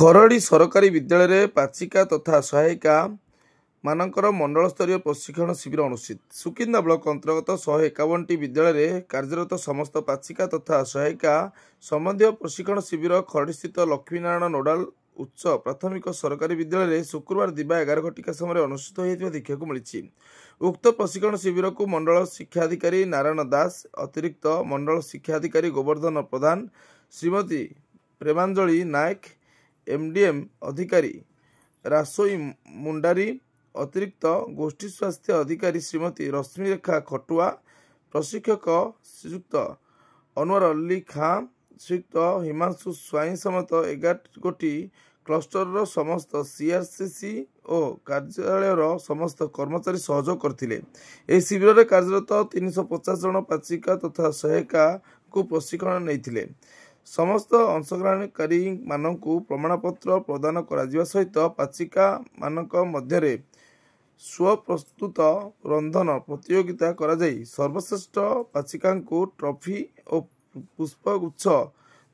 खरड़ी सरकारी विद्यालय पाचिका तथा सहायिका मानकर मंडल स्तरीय प्रशिक्षण शिविर अनुष्ठित। सुकिंदा ब्लॉक अंतर्गत 151 विद्यालय कार्यरत समस्त पाचिका तथा सहायिका संबंधी प्रशिक्षण शिविर खरड़ी स्थित लक्ष्मीनारायण नोडाल उच्च प्राथमिक सरकारी विद्यालय शुक्रवार दिवा 11 घटिका समय अनुष्ठित होता देखा मिली। उक्त प्रशिक्षण शिविर को मंडल शिक्षाधिकारी नारायण दास, अतिरिक्त मंडल शिक्षाधिकारी गोवर्धन प्रधान, श्रीमती प्रेमांजलि नायक, एमडीएम अधिकारी रासोई मुंडारी, अतिरिक्त गोष्ठी स्वास्थ्य अधिकारी श्रीमती रश्मिरेखा खटुआ, प्रशिक्षक श्रीयुक्त अनवर अली खां, श्रीयुक्त हिमांशु स्वाई समेत 11 गोटी क्लस्टर समस्त सीआरसीसी और कार्यालय समस्त कर्मचारी सहयोग करते। शिविर में कार्यरत 350 जन पाचिका तथा सहायिका को प्रशिक्षण नहीं। समस्त अंशग्रहणकारी मानकु प्रमाणपत्र प्रदान करा सहित पाचिका मानक मध्य स्वप्रस्तुत रंधन प्रतियोगिता करा जाई सर्वश्रेष्ठ पाचिका को ट्रॉफी और पुष्पगुच्छ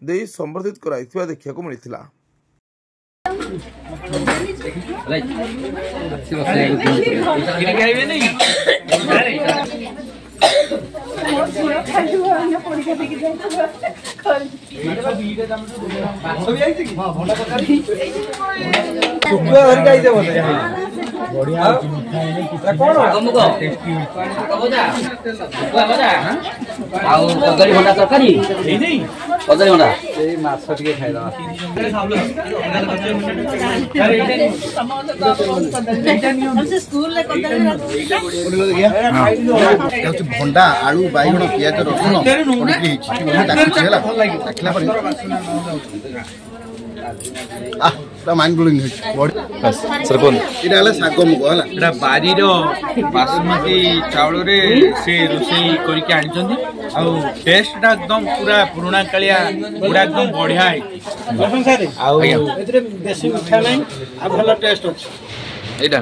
दे संबर्धित कराइथिबा देखिया मिलिथिला। भंडा आलू बैगण पियाज रसुन माइंड ब्लोइंग शाग मुग है बारी बासमती चावल से रोषे करके आनी टेस्ट एकदम पूरा पुराणा कालिया पूरा एकदम बढ़िया बेसी मिठा नहीं भल टेस्ट अच्छे एटा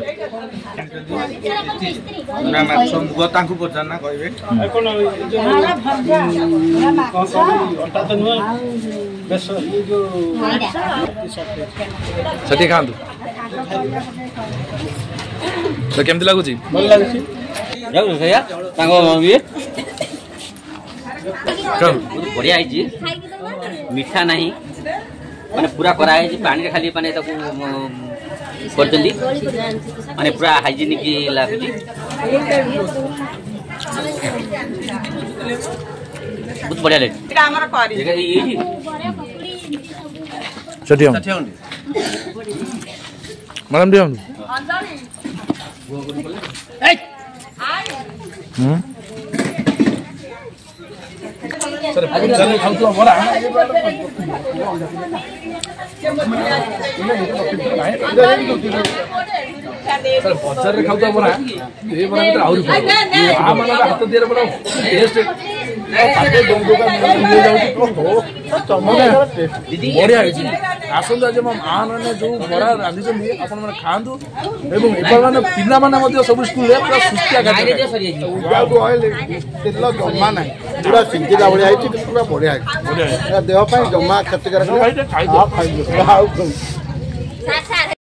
ना माछ मुग तांकु पचारना कहबे कोन अटा तो नुआ बेस ये जो सठी खांदु तो केमति लागु छी भल लागु छी जाउ भैया तांको ये बढ़िया है मीठा नहीं माने पूरा करा है पानी खाली माने माने पूरा हाइजीनिक लगुच बहुत बढ़िया लगे मैडम दिया बजार खाऊ बरा हाथ दिए बड़ा बढ़िया आसत आज मो माँ मैंने जो बड़ा रांधि खातु सब स्कूल पूरा सुस्थिया जमा ना पूरा सिंचिला भाई पूरा बढ़िया देह जमा क्षतिकारक।